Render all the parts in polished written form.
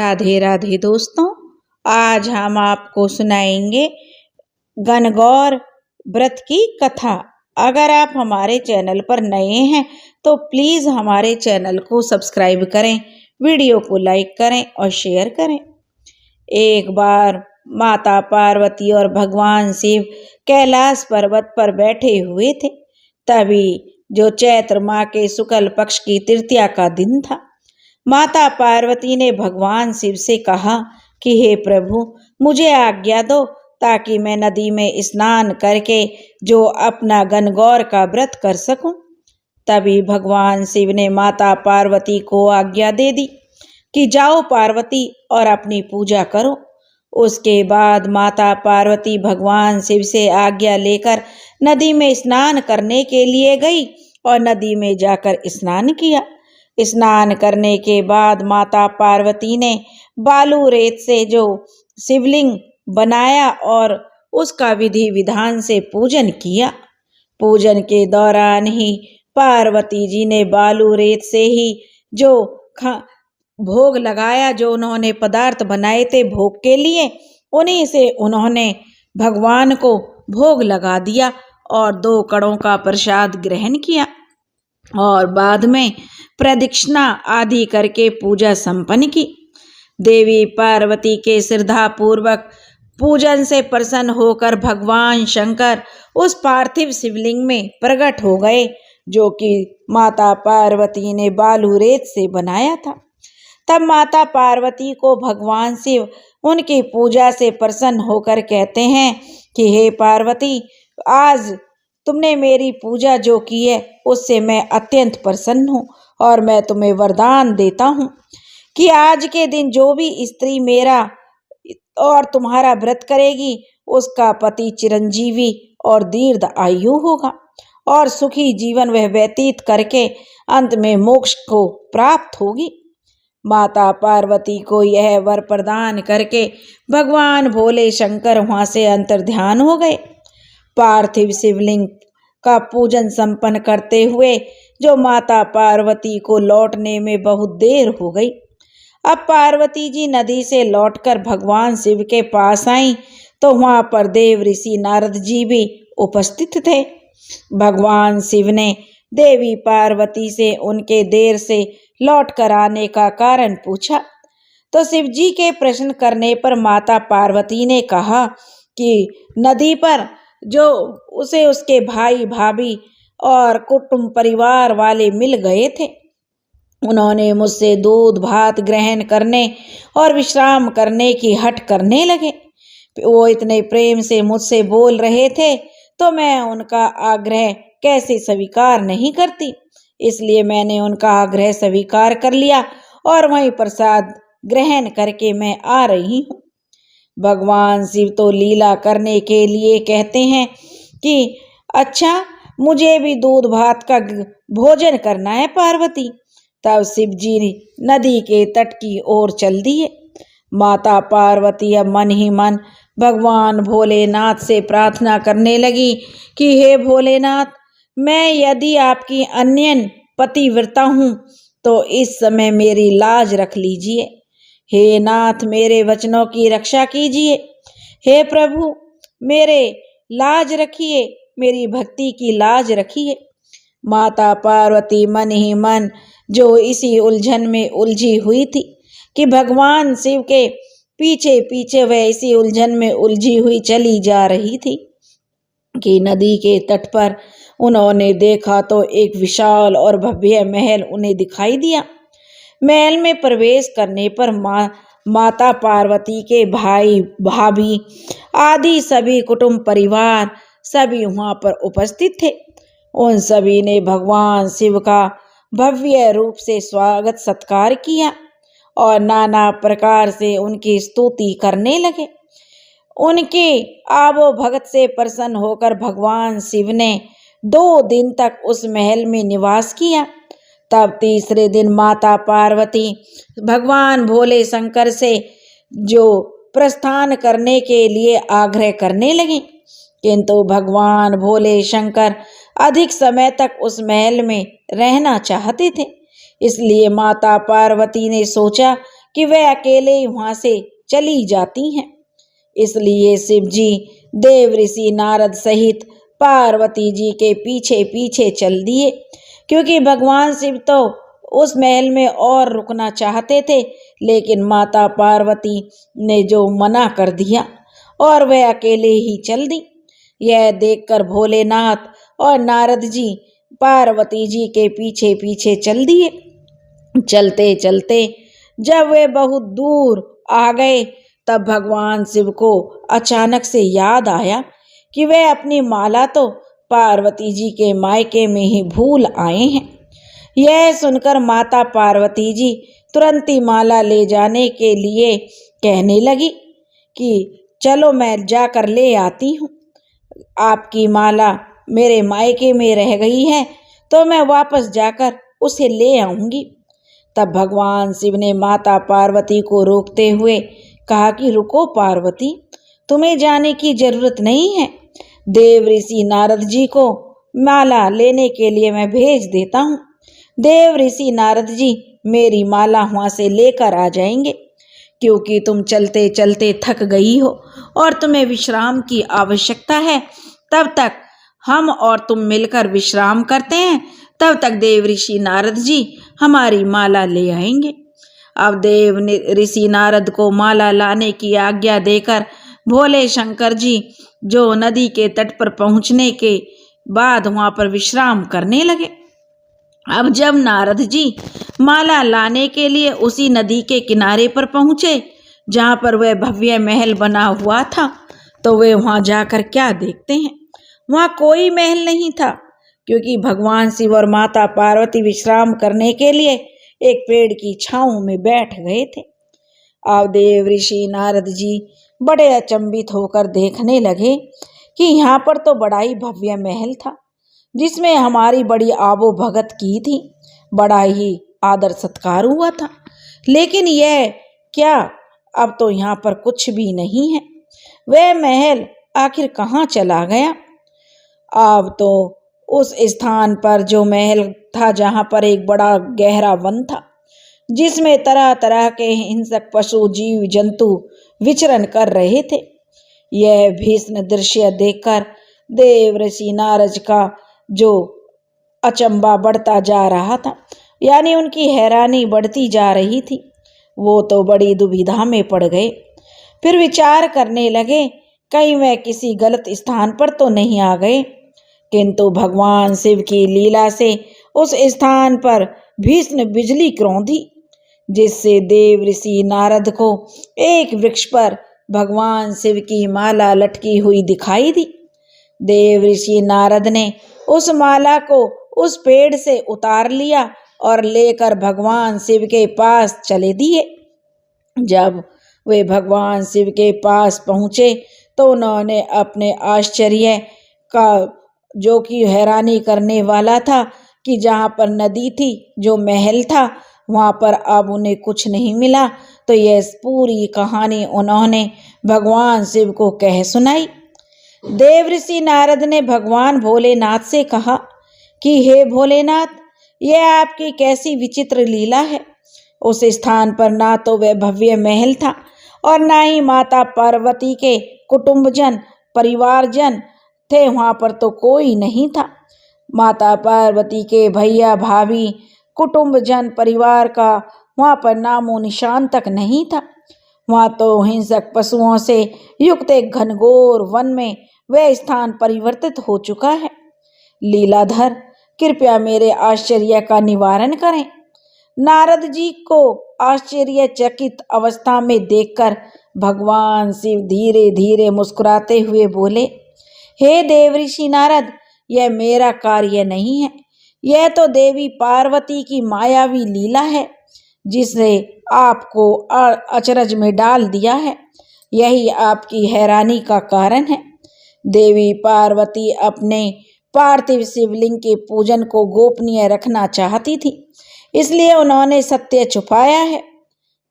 राधे राधे दोस्तों, आज हम आपको सुनाएंगे गणगौर व्रत की कथा। अगर आप हमारे चैनल पर नए हैं तो प्लीज़ हमारे चैनल को सब्सक्राइब करें, वीडियो को लाइक करें और शेयर करें। एक बार माता पार्वती और भगवान शिव कैलाश पर्वत पर बैठे हुए थे। तभी जो चैत्र माह के शुक्ल पक्ष की तृतीया का दिन था। माता पार्वती ने भगवान शिव से कहा कि हे प्रभु, मुझे आज्ञा दो ताकि मैं नदी में स्नान करके जो अपना गणगौर का व्रत कर सकूं। तभी भगवान शिव ने माता पार्वती को आज्ञा दे दी कि जाओ पार्वती और अपनी पूजा करो। उसके बाद माता पार्वती भगवान शिव से आज्ञा लेकर नदी में स्नान करने के लिए गई और नदी में जाकर स्नान किया। स्नान करने के बाद माता पार्वती ने बालू रेत से जो शिवलिंग बनाया और उसका विधि विधान से पूजन किया। पूजन के दौरान ही पार्वती जी ने बालू रेत से ही जो भोग लगाया, जो उन्होंने पदार्थ बनाए थे भोग के लिए, उन्हीं से उन्होंने भगवान को भोग लगा दिया और 2 कड़ों का प्रसाद ग्रहण किया और बाद में प्रदक्षिणा आदि करके पूजा संपन्न की। देवी पार्वती के श्रद्धा पूर्वक पूजन से प्रसन्न होकर भगवान शंकर उस पार्थिव शिवलिंग में प्रकट हो गए, जो कि माता पार्वती ने बालू रेत से बनाया था। तब माता पार्वती को भगवान शिव उनकी पूजा से प्रसन्न होकर कहते हैं कि हे पार्वती, आज तुमने मेरी पूजा जो की है उससे मैं अत्यंत प्रसन्न हूँ और मैं तुम्हें वरदान देता हूँ कि आज के दिन जो भी स्त्री मेरा और तुम्हारा व्रत करेगी उसका पति चिरंजीवी और दीर्घ आयु होगा और सुखी जीवन वह व्यतीत करके अंत में मोक्ष को प्राप्त होगी। माता पार्वती को यह वर प्रदान करके भगवान भोले शंकर वहां से अंतर्ध्यान हो गए। पार्थिव शिवलिंग का पूजन संपन्न करते हुए जो माता पार्वती को लौटने में बहुत देर हो गई। अब पार्वती जी नदी से लौटकर भगवान शिव के पास आई तो वहां पर देव ऋषि नारद जी भी उपस्थित थे। भगवान शिव ने देवी पार्वती से उनके देर से लौट कर आने का कारण पूछा तो शिव जी के प्रश्न करने पर माता पार्वती ने कहा कि नदी पर जो उसे उसके भाई भाभी और कुटुंब परिवार वाले मिल गए थे, उन्होंने मुझसे दूध भात ग्रहण करने और विश्राम करने की हट करने लगे। वो इतने प्रेम से मुझसे बोल रहे थे तो मैं उनका आग्रह कैसे स्वीकार नहीं करती, इसलिए मैंने उनका आग्रह स्वीकार कर लिया और वहीं प्रसाद ग्रहण करके मैं आ रही हूँ। भगवान शिव तो लीला करने के लिए कहते हैं कि अच्छा, मुझे भी दूध भात का भोजन करना है पार्वती। तब शिव जी नदी के तट की ओर चल दिए। माता पार्वती अब मन ही मन भगवान भोलेनाथ से प्रार्थना करने लगी कि हे भोलेनाथ, मैं यदि आपकी अन्य पतिव्रता हूँ तो इस समय मेरी लाज रख लीजिए। हे नाथ, मेरे वचनों की रक्षा कीजिए। हे प्रभु, मेरे लाज रखिए, मेरी भक्ति की लाज रखिए। माता पार्वती मन ही मन जो इसी उलझन में उलझी हुई थी कि भगवान शिव के पीछे पीछे वह इसी उलझन में उलझी हुई चली जा रही थी कि नदी के तट पर उन्होंने देखा तो एक विशाल और भव्य महल उन्हें दिखाई दिया। महल में प्रवेश करने पर माता पार्वती के भाई भाभी आदि सभी कुटुंब परिवार सभी वहां पर उपस्थित थे। उन सभी ने भगवान शिव का भव्य रूप से स्वागत सत्कार किया और नाना प्रकार से उनकी स्तुति करने लगे। उनके आवो भगत से प्रसन्न होकर भगवान शिव ने 2 दिन तक उस महल में निवास किया। तब तीसरे दिन माता पार्वती भगवान भोले शंकर से जो प्रस्थान करने के लिए आग्रह करने लगी, किंतु भगवान भोले शंकर अधिक समय तक उस महल में रहना चाहते थे। इसलिए माता पार्वती ने सोचा कि वे अकेले वहां से चली जाती हैं। इसलिए शिव जी देव ऋषि नारद सहित पार्वती जी के पीछे पीछे चल दिए, क्योंकि भगवान शिव तो उस महल में और रुकना चाहते थे, लेकिन माता पार्वती ने जो मना कर दिया और वे अकेले ही चल दी। यह देखकर भोलेनाथ और नारद जी पार्वती जी के पीछे पीछे चल दिए। चलते चलते जब वे बहुत दूर आ गए, तब भगवान शिव को अचानक से याद आया कि वे अपनी माला तो पार्वती जी के मायके में ही भूल आए हैं। यह सुनकर माता पार्वती जी तुरंत ही माला ले जाने के लिए कहने लगी कि चलो मैं जाकर ले आती हूँ। आपकी माला मेरे मायके में रह गई है, तो मैं वापस जाकर उसे ले आऊंगी। तब भगवान शिव ने माता पार्वती को रोकते हुए कहा कि रुको पार्वती, तुम्हें जाने की जरूरत नहीं है। देव ऋषि नारद जी को माला लेने के लिए मैं भेज देता हूँ। देव ऋषि नारद जी मेरी माला वहां से लेकर आ जाएंगे, क्योंकि तुम चलते चलते थक गई हो और तुम्हें विश्राम की आवश्यकता है। तब तक हम और तुम मिलकर विश्राम करते हैं, तब तक देव ऋषि नारद जी हमारी माला ले आएंगे। अब देव ऋषि नारद को माला लाने की आज्ञा देकर भोले शंकर जी जो नदी के तट पर पहुंचने के बाद वहां पर विश्राम करने लगे। अब जब नारद जी माला लाने के लिए उसी नदी के किनारे पर पहुंचे जहां पर वह भव्य महल बना हुआ था, तो वे वहां जाकर क्या देखते हैं, वहां कोई महल नहीं था, क्योंकि भगवान शिव और माता पार्वती विश्राम करने के लिए एक पेड़ की छांव में बैठ गए थे। अब देव ऋषि नारद जी बड़े अचंभित होकर देखने लगे कि यहाँ पर तो बड़ा ही भव्य महल था, जिसमें हमारी बड़ी आबो भगत की थी, बड़ा ही आदर सत्कार हुआ था। लेकिन यह क्या, अब तो यहाँ पर कुछ भी नहीं है। वह महल आखिर कहाँ चला गया? अब तो उस स्थान पर जो महल था, जहाँ पर एक बड़ा गहरा वन था, जिसमें तरह तरह के हिंसक पशु जीव जंतु विचरण कर रहे थे। यह भीषण दृश्य देखकर देव ऋषि नारद का जो अचंबा बढ़ता जा रहा था, यानी उनकी हैरानी बढ़ती जा रही थी, वो तो बड़ी दुविधा में पड़ गए। फिर विचार करने लगे कहीं वह किसी गलत स्थान पर तो नहीं आ गए। किंतु भगवान शिव की लीला से उस स्थान पर भीषण बिजली क्रौंधी, जिससे देव ऋषि नारद को एक वृक्ष पर भगवान शिव की माला लटकी हुई दिखाई दी। देव ऋषि नारद ने उस माला को उस पेड़ से उतार लिया और लेकर भगवान शिव के पास चले दिए। जब वे भगवान शिव के पास पहुँचे तो उन्होंने अपने आश्चर्य का, जो कि हैरानी करने वाला था, कि जहाँ पर नदी थी, जो महल था, वहाँ पर अब उन्हें कुछ नहीं मिला। तो यह पूरी कहानी उन्होंने भगवान शिव को कह सुनाई। देव ऋषि नारद ने भगवान भोलेनाथ से कहा कि हे भोलेनाथ, यह आपकी कैसी विचित्र लीला है। उस स्थान पर ना तो वह भव्य महल था और ना ही माता पार्वती के कुटुंबजन परिवारजन थे, वहाँ पर तो कोई नहीं था। माता पार्वती के भैया भाभी कुटुंबजन परिवार का वहाँ पर नामो निशान तक नहीं था। वहाँ तो हिंसक पशुओं से युक्त एक घनघोर वन में वह स्थान परिवर्तित हो चुका है। लीलाधर, कृपया मेरे आश्चर्य का निवारण करें। नारद जी को आश्चर्यचकित अवस्था में देखकर भगवान शिव धीरे धीरे मुस्कुराते हुए बोले, हे देव ऋषि नारद, यह मेरा कार्य नहीं है, यह तो देवी पार्वती की मायावी लीला है, जिसने आपको अचरज में डाल दिया है। यही आपकी हैरानी का कारण है। देवी पार्वती अपने पार्थिव शिवलिंग के पूजन को गोपनीय रखना चाहती थी, इसलिए उन्होंने सत्य छुपाया है।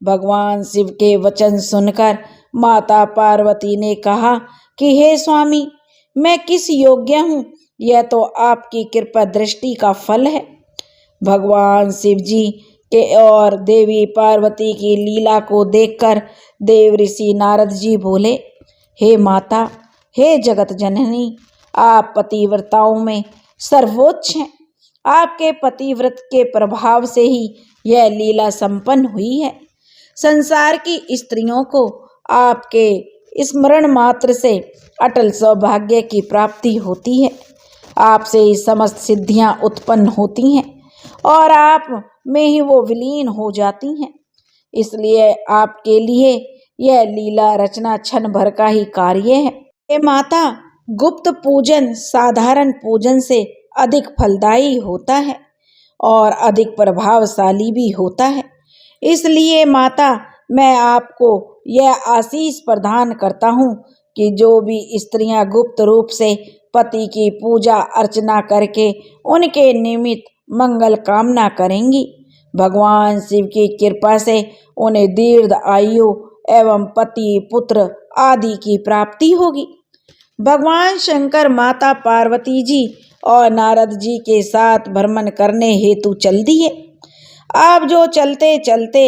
भगवान शिव के वचन सुनकर माता पार्वती ने कहा कि हे स्वामी, मैं किस योग्य हूँ, यह तो आपकी कृपा दृष्टि का फल है। भगवान शिव जी और देवी पार्वती की लीला को देखकर देव ऋषि नारद जी बोले, हे माता, हे जगत जननी, आप पतिव्रताओं में सर्वोच्च हैं। आपके पतिव्रत के प्रभाव से ही यह लीला संपन्न हुई है। संसार की स्त्रियों को आपके स्मरण मात्र से अटल सौभाग्य की प्राप्ति होती है। आपसे ही समस्त सिद्धियां उत्पन्न होती हैं और आप में ही वो विलीन हो जाती हैं। इसलिए आपके लिए यह लीला रचना क्षण भर का ही कार्य है। हे माता, गुप्त पूजन साधारण पूजन से अधिक फलदायी होता है और अधिक प्रभावशाली भी होता है। इसलिए माता, मैं आपको यह आशीष प्रदान करता हूँ कि जो भी स्त्रियां गुप्त रूप से पति की पूजा अर्चना करके उनके निमित्त मंगल कामना करेंगी, भगवान शिव की कृपा से उन्हें दीर्घ आयु एवं पति पुत्र आदि की प्राप्ति होगी। भगवान शंकर माता पार्वती जी और नारद जी के साथ भ्रमण करने हेतु चल दिए। आप जो चलते चलते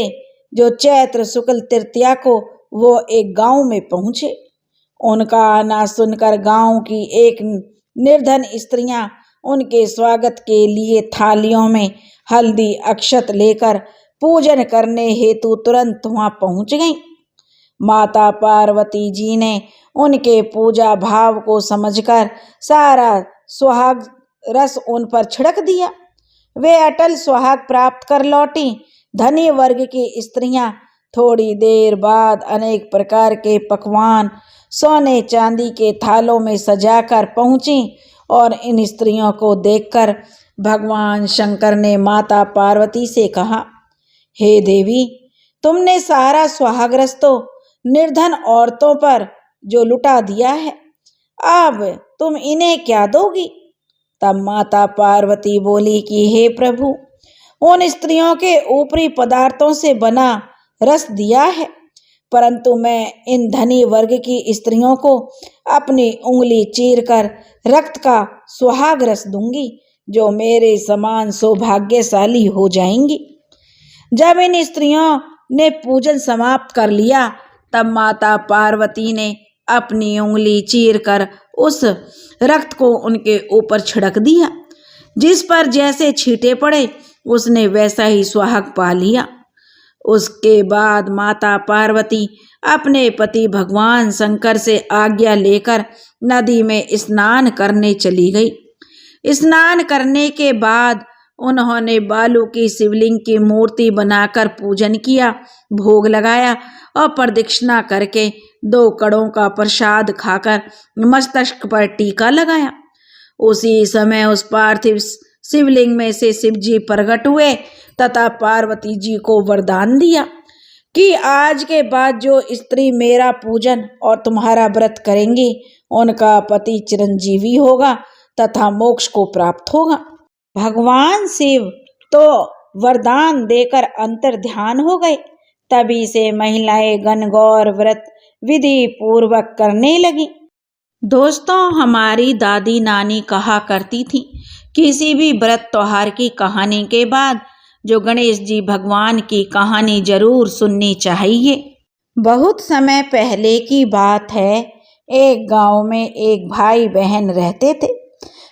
जो चैत्र शुक्ल तृतीया को वो एक गांव में पहुंचे। उनका आना सुनकर गांव की एक निर्धन स्त्रियां उनके स्वागत के लिए थालियों में हल्दी अक्षत लेकर पूजन करने हेतु तुरंत वहां पहुंच गईं। माता पार्वती जी ने उनके पूजा भाव को समझकर सारा सुहाग रस उन पर छिड़क दिया। वे अटल सुहाग प्राप्त कर लौटी। धनी वर्ग की स्त्रियां थोड़ी देर बाद अनेक प्रकार के पकवान सोने चांदी के थालों में सजाकर पहुंची और इन स्त्रियों को देखकर भगवान शंकर ने माता पार्वती से कहा, हे देवी, तुमने सारा सुहागरस तो निर्धन औरतों पर जो लुटा दिया है, अब तुम इन्हें क्या दोगी? तब माता पार्वती बोली कि हे प्रभु, उन स्त्रियों के ऊपरी पदार्थों से बना रस दिया है, परंतु मैं इन धनी वर्ग की स्त्रियों को अपनी उंगली चीरकर रक्त का सुहाग रस दूंगी, जो मेरे समान सौभाग्यशाली हो जाएंगी। जब इन स्त्रियों ने पूजन समाप्त कर लिया, तब माता पार्वती ने अपनी उंगली चीरकर उस रक्त को उनके ऊपर छिड़क दिया। जिस पर जैसे छींटे पड़े, उसने वैसा ही सुहाग पा लिया। उसके बाद माता पार्वती अपने पति भगवान शंकर से आज्ञा लेकर नदी में स्नान करने चली गई। स्नान करने के बाद उन्होंने बालू की शिवलिंग की मूर्ति बनाकर पूजन किया, भोग लगाया और प्रदक्षिणा करके 2 कड़ों का प्रसाद खाकर मस्तक पर टीका लगाया। उसी समय उस पार्थिव शिवलिंग में से शिव जी प्रकट हुए तथा पार्वती जी को वरदान दिया कि आज के बाद जो स्त्री मेरा पूजन और तुम्हारा व्रत करेंगी, उनका पति चिरंजीवी होगा तथा मोक्ष को प्राप्त होगा। भगवान शिव तो वरदान देकर अंतर ध्यान हो गए। तभी से महिलाएं गणगौर व्रत विधि पूर्वक करने लगी। दोस्तों, हमारी दादी नानी कहा करती थी, किसी भी व्रत त्योहार की कहानी के बाद जो गणेश जी भगवान की कहानी जरूर सुननी चाहिए। बहुत समय पहले की बात है। एक गांव में एक भाई बहन रहते थे।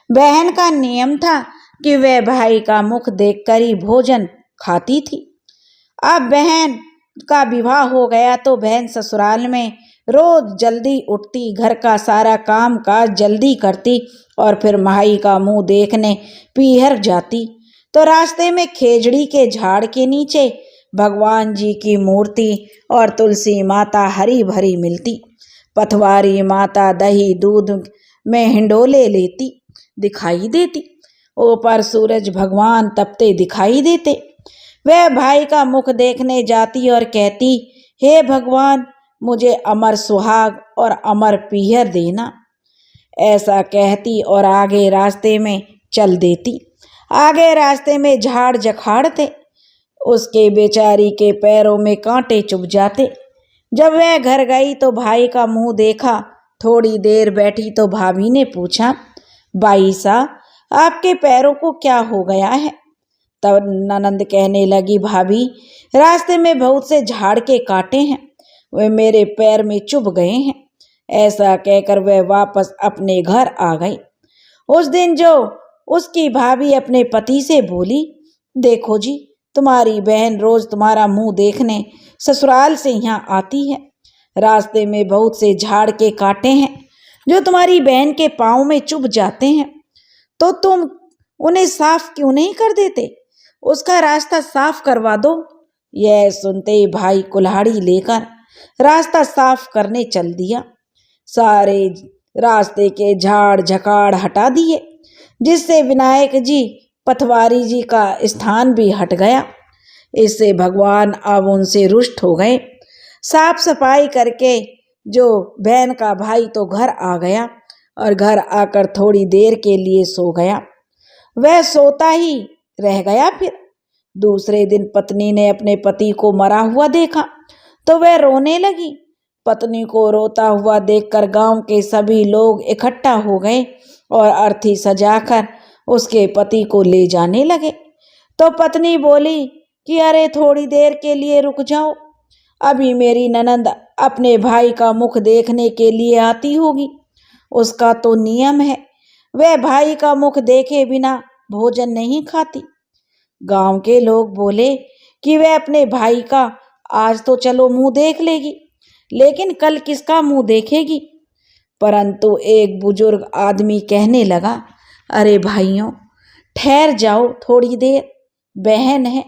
बहन का नियम था कि वह भाई का मुख देखकर ही भोजन खाती थी। अब बहन का विवाह हो गया तो बहन ससुराल में रोज जल्दी उठती, घर का सारा काम काज जल्दी करती और फिर भाई का मुंह देखने पीहर जाती तो रास्ते में खेजड़ी के झाड़ के नीचे भगवान जी की मूर्ति और तुलसी माता हरी भरी मिलती। पथवारी माता दही दूध में हिंडोले लेती दिखाई देती। ऊपर सूरज भगवान तपते दिखाई देते। वह भाई का मुख देखने जाती और कहती, हे भगवान, मुझे अमर सुहाग और अमर पीहर देना। ऐसा कहती और आगे रास्ते में चल देती। आगे रास्ते में झाड़ जखाड़ थे। उसके बेचारी के पैरों में कांटे चुभ जाते। जब वह घर गई तो भाई का मुंह देखा। थोड़ी देर बैठी तो भाभी ने पूछा, बाई सा, आपके पैरों को क्या हो गया है? तब ननंद कहने लगी, भाभी रास्ते में बहुत से झाड़ के कांटे हैं, वे मेरे पैर में चुभ गए हैं। ऐसा कहकर वह वापस अपने घर आ गई। उस दिन जो उसकी भाभी अपने पति से बोली, देखो जी, तुम्हारी बहन रोज तुम्हारा मुंह देखने ससुराल से यहाँ आती है। रास्ते में बहुत से झाड़ के कांटे हैं जो तुम्हारी बहन के पाँव में चुभ जाते हैं, तो तुम उन्हें साफ क्यों नहीं कर देते? उसका रास्ता साफ करवा दो। यह सुनते ही भाई कुल्हाड़ी लेकर रास्ता साफ करने चल दिया। सारे रास्ते के झाड़ झकाड़ हटा दिए, जिससे विनायक जी पथवारी जी का स्थान भी हट गया। इससे भगवान अब उनसे रुष्ट हो गए। साफ सफाई करके जो बहन का भाई तो घर आ गया और घर आकर थोड़ी देर के लिए सो गया। वह सोता ही रह गया। फिर दूसरे दिन पत्नी ने अपने पति को मरा हुआ देखा तो वह रोने लगी। पत्नी को रोता हुआ देखकर गांव के सभी लोग इकट्ठा हो गए और अर्थी सजाकर उसके पति को ले जाने लगे। तो पत्नी बोली कि अरे थोड़ी देर के लिए रुक जाओ, अभी मेरी ननंद अपने भाई का मुख देखने के लिए आती होगी। उसका तो नियम है, वह भाई का मुख देखे बिना भोजन नहीं खाती। गांव के लोग बोले कि वह अपने भाई का आज तो चलो मुंह देख लेगी, लेकिन कल किसका मुंह देखेगी? परंतु एक बुजुर्ग आदमी कहने लगा, अरे भाइयों, ठहर जाओ थोड़ी देर। बहन है,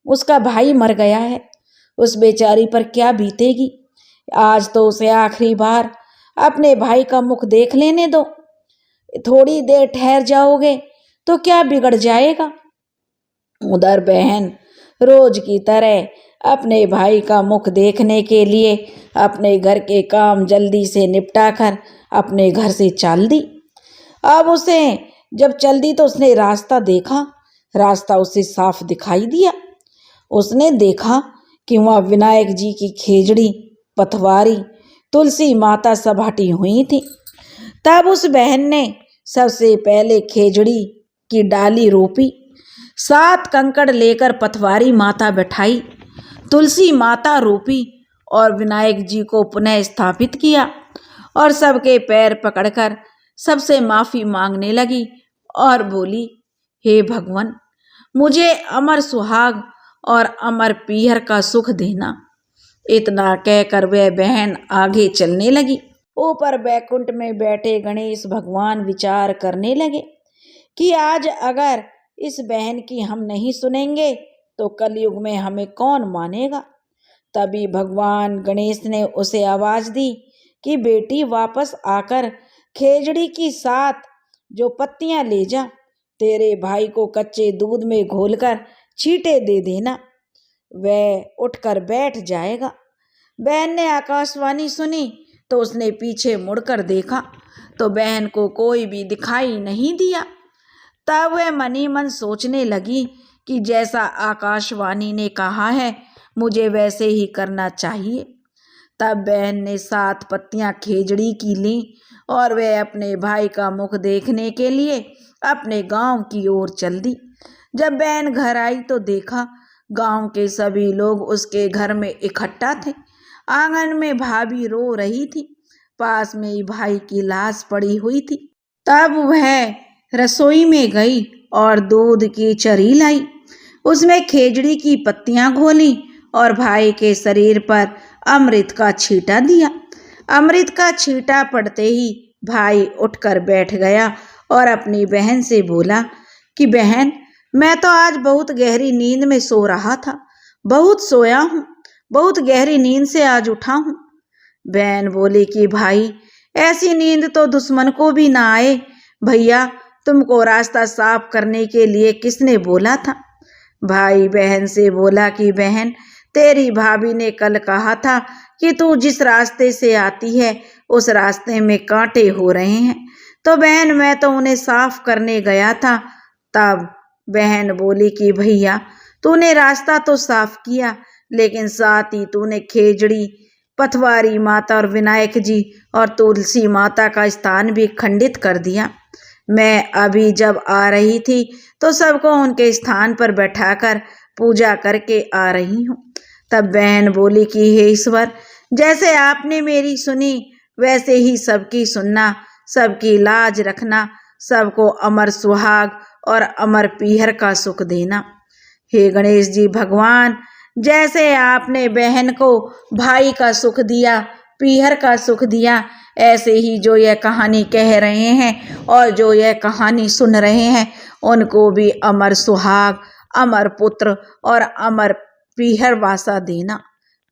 उसका भाई मर गया है, उस बेचारी पर क्या बीतेगी। आज तो उसे आखिरी बार अपने भाई का मुख देख लेने दो। थोड़ी देर ठहर जाओगे तो क्या बिगड़ जाएगा? उधर बहन रोज की तरह अपने भाई का मुख देखने के लिए अपने घर के काम जल्दी से निपटाकर अपने घर से चल दी। अब उसे जब चल दी तो उसने रास्ता देखा। रास्ता उसे साफ दिखाई दिया। उसने देखा कि वहाँ विनायक जी की खेजड़ी, पथवारी, तुलसी माता सब हटी हुई थी। तब उस बहन ने सबसे पहले खेजड़ी की डाली रोपी, 7 कंकड़ लेकर पथवारी माता बैठाई, तुलसी माता रोपी और विनायक जी को पुनः स्थापित किया और सबके पैर पकड़कर सबसे माफ़ी मांगने लगी और बोली, हे भगवान, मुझे अमर सुहाग और अमर पीहर का सुख देना। इतना कहकर वह बहन आगे चलने लगी। ऊपर बैकुंठ में बैठे गणेश भगवान विचार करने लगे कि आज अगर इस बहन की हम नहीं सुनेंगे तो कलयुग में हमें कौन मानेगा। तभी भगवान गणेश ने उसे आवाज दी कि बेटी वापस आकर खेजड़ी की 7 जो पत्तियां ले जा, तेरे भाई को कच्चे दूध में घोलकर छींटे दे देना, वह उठकर बैठ जाएगा। बहन ने आकाशवाणी सुनी तो उसने पीछे मुड़कर देखा तो बहन को कोई भी दिखाई नहीं दिया। तब वह मनी मन सोचने लगी कि जैसा आकाशवाणी ने कहा है मुझे वैसे ही करना चाहिए। तब बहन ने 7 पत्तियां खेजड़ी की लीं और वह अपने भाई का मुख देखने के लिए अपने गांव की ओर चल दी। जब बहन घर आई तो देखा गांव के सभी लोग उसके घर में इकट्ठा थे। आंगन में भाभी रो रही थी, पास में ही भाई की लाश पड़ी हुई थी। तब वह रसोई में गई और दूध की चरी लाई, उसमें खेजड़ी की पत्तियां घोली और भाई के शरीर पर अमृत का छींटा दिया। अमृत का छींटा पड़ते ही भाई उठकर बैठ गया और अपनी बहन से बोला कि बहन, मैं तो आज बहुत गहरी नींद में सो रहा था, बहुत सोया हूँ, बहुत गहरी नींद से आज उठा हूँ। बहन बोली कि भाई, ऐसी नींद तो दुश्मन को भी ना आए। भैया, तुमको रास्ता साफ करने के लिए किसने बोला था? भाई बहन से बोला कि बहन, तेरी भाभी ने कल कहा था कि तू जिस रास्ते से आती है उस रास्ते में कांटे हो रहे हैं, तो बहन मैं तो उन्हें साफ करने गया था। तब बहन बोली कि भैया, तूने रास्ता तो साफ किया, लेकिन साथ ही तूने खेजड़ी, पथवारी माता और विनायक जी और तुलसी माता का स्थान भी खंडित कर दिया। मैं अभी जब आ रही थी तो सबको उनके स्थान पर बैठाकर पूजा करके आ रही हूँ। तब बहन बोली कि हे ईश्वर, जैसे आपने मेरी सुनी वैसे ही सबकी सुनना, सबकी लाज रखना, सबको अमर सुहाग और अमर पीहर का सुख देना। हे गणेश जी भगवान, जैसे आपने बहन को भाई का सुख दिया, पीहर का सुख दिया, ऐसे ही जो यह कहानी कह रहे हैं और जो यह कहानी सुन रहे हैं उनको भी अमर सुहाग, अमर पुत्र और अमर पीहर वासा देना।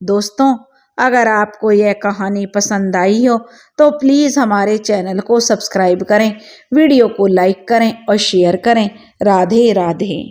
दोस्तों, अगर आपको यह कहानी पसंद आई हो तो प्लीज़ हमारे चैनल को सब्सक्राइब करें, वीडियो को लाइक करें और शेयर करें। राधे राधे।